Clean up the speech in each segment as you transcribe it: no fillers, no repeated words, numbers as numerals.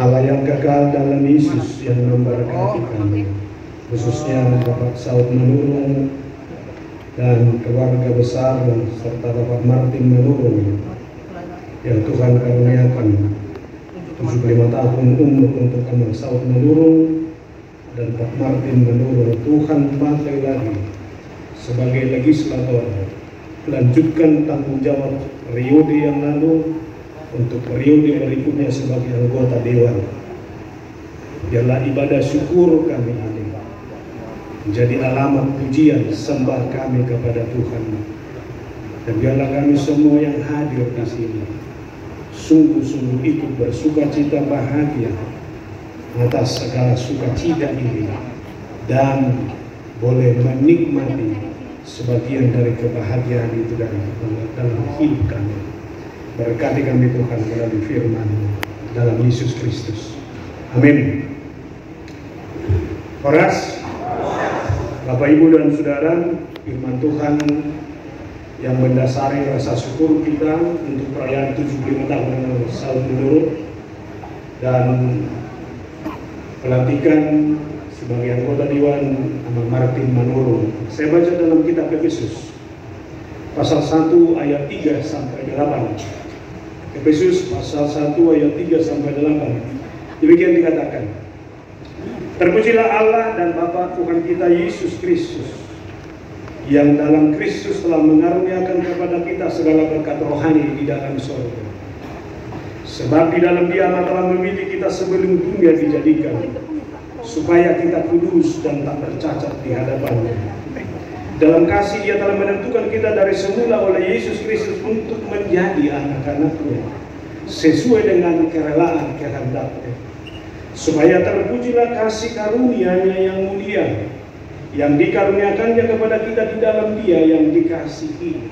Allah yang kekal dalam Yesus yang memberkati kami, khususnya Bapak Saud Manurung dan keluarga besar serta Bapak Martin Manurung yang Tuhan karuniakan 75 tahun umur untuk Bapak Saud Manurung dan Pak Martin Manurung. Tuhan pakai lagi sebagai legislator, lanjutkan tanggung jawab periode yang lalu untuk periode berikutnya sebagai anggota Dewan. Biarlah ibadah syukur kami ini menjadi alamat pujian sembah kami kepada Tuhan. Dan biarlah kami semua yang hadir di sini sungguh-sungguh ikut bersukacita bahagia atas segala sukacita ini dan boleh menikmati sebagian dari kebahagiaan itu dalam hidup kami. Berkati kami Tuhan melalui firman dalam Yesus Kristus. Amin. Horas, Bapak Ibu dan Saudara, firman Tuhan yang mendasari rasa syukur kita untuk perayaan 75 tahun Saud Manurung dan pelantikan sebagai anggota Dewan Bapak Martin Manurung. Saya baca dalam kitab Efesus pasal 1 ayat 3 sampai 8. Efesus pasal 1 ayat 3 sampai 8. Demikian dikatakan, terpujilah Allah dan Bapa Tuhan kita Yesus Kristus, yang dalam Kristus telah mengaruniakan kepada kita segala berkat rohani di dalam surga. Sebab di dalam Dia Allah telah memilih kita sebelum dunia dijadikan, supaya kita kudus dan tak bercacat di hadapan-Nya. Dalam kasih Dia telah menentukan kita dari semula oleh Yesus Kristus untuk menjadi anak-anak-Nya, sesuai dengan kerelaan kehendak-Nya, supaya terpujilah kasih karunia-Nya yang mulia, yang dikaruniakannya kepada kita di dalam Dia yang dikasihi.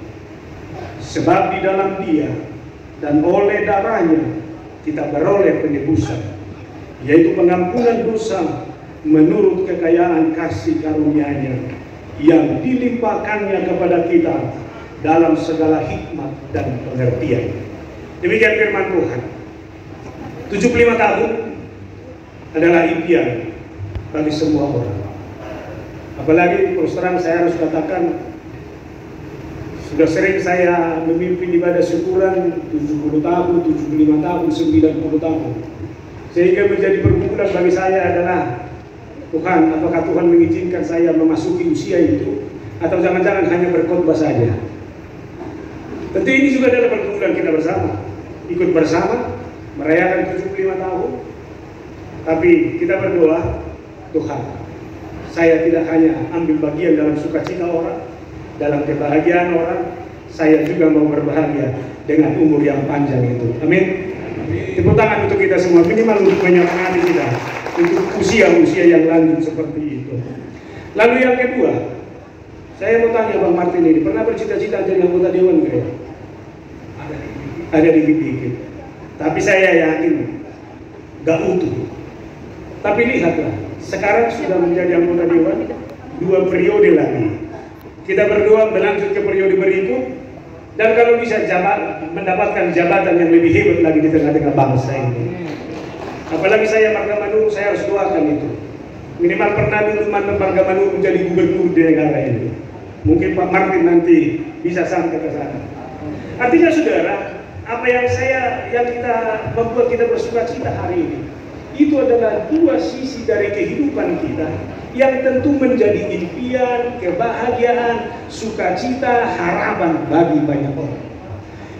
Sebab di dalam Dia dan oleh darah-Nya kita beroleh penebusan, yaitu pengampunan dosa menurut kekayaan kasih karunia-Nya yang dilimpahkannya kepada kita dalam segala hikmat dan pengertian. Demikian firman Tuhan. 75 tahun adalah impian bagi semua orang. Apalagi terus terang saya harus katakan, sudah sering saya memimpin ibadah syukuran 70 tahun, 75 tahun, 90 tahun. Sehingga menjadi pergumulan bagi saya adalah, Tuhan, apakah Tuhan mengizinkan saya memasuki usia itu, atau jangan-jangan hanya berkhotbah saja? Tentu ini juga adalah pergumulan kita bersama, ikut bersama merayakan 75 tahun. Tapi kita berdoa, Tuhan, saya tidak hanya ambil bagian dalam sukacita orang, dalam kebahagiaan orang, saya juga mau berbahagia dengan umur yang panjang itu. Amin. Tepuk tangan untuk kita semua, minimal untuk menyemangati kita untuk usia-usia yang lanjut seperti itu. Lalu yang kedua, saya mau tanya Bang Martin ini, pernah bercita-cita jadi anggota Dewan nggak ya? Ada dikit-dikit. Tapi saya yakin gak utuh. Tapi lihatlah, sekarang sudah menjadi anggota Dewan 2 periode lagi. Kita berdoa berlanjut ke periode berikut, dan kalau bisa mendapatkan jabatan yang lebih hebat lagi di tengah-tengah bangsa ini. Apalagi saya Marga Manurung, saya harus doakan itu. Minimal pernah dulu Marga Manurung menjadi gubernur di negara ini. Mungkin Pak Martin nanti bisa sampai ke sana. Artinya saudara, apa yang kita membuat kita bersukacita hari ini, itu adalah 2 sisi dari kehidupan kita yang tentu menjadi impian, kebahagiaan, sukacita, harapan bagi banyak orang.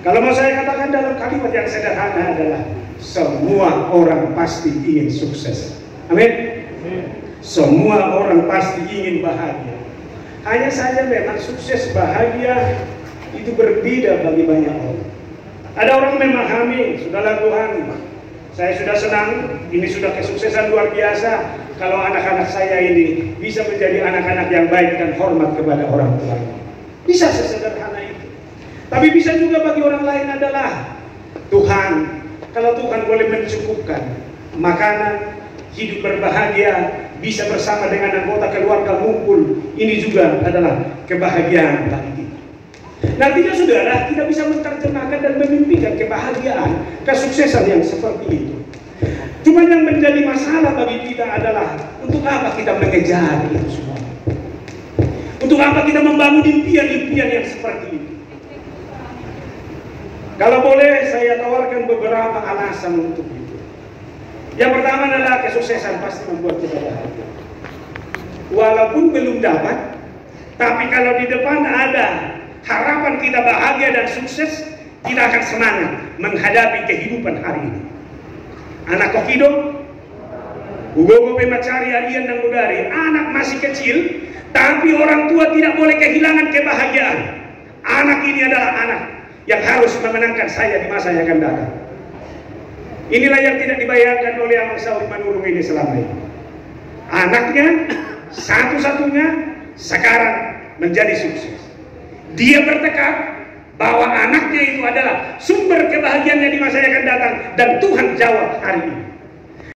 Kalau mau saya katakan dalam kalimat yang sederhana adalah, semua orang pasti ingin sukses. Amin. Semua orang pasti ingin bahagia. Hanya saja memang sukses bahagia itu berbeda bagi banyak orang. Ada orang memahami, sudahlah Tuhan, saya sudah senang, ini sudah kesuksesan luar biasa kalau anak-anak saya ini bisa menjadi anak-anak yang baik dan hormat kepada orang tua. Bisa sesederhana itu. Tapi bisa juga bagi orang lain adalah, Tuhan, kalau Tuhan boleh mencukupkan makanan, hidup berbahagia, bisa bersama dengan anggota keluarga ngumpul, ini juga adalah kebahagiaan bagi kita. Nantinya saudara, kita bisa menerjemahkan dan memimpikan kebahagiaan, kesuksesan yang seperti itu. Cuma yang menjadi masalah bagi kita adalah untuk apa kita mengejar itu semua? Untuk apa kita membangun impian-impian yang seperti itu? Kalau boleh saya tawarkan beberapa alasan untuk itu. Yang pertama adalah kesuksesan pasti membuat kita bahagia. Walaupun belum dapat, tapi kalau di depan ada harapan kita bahagia dan sukses, kita akan semangat menghadapi kehidupan hari ini. Anak kokido, ugogo pemacari Arian dan Budari, anak masih kecil, tapi orang tua tidak boleh kehilangan kebahagiaan. Anak ini adalah anak yang harus memenangkan saya di masa yang akan datang. Inilah yang tidak dibayangkan oleh Amang Sauri Manurung ini selama ini. Anaknya satu-satunya sekarang menjadi sukses. Dia bertekad bahwa anaknya itu adalah sumber kebahagiaannya di masa yang akan datang, dan Tuhan jawab hari ini.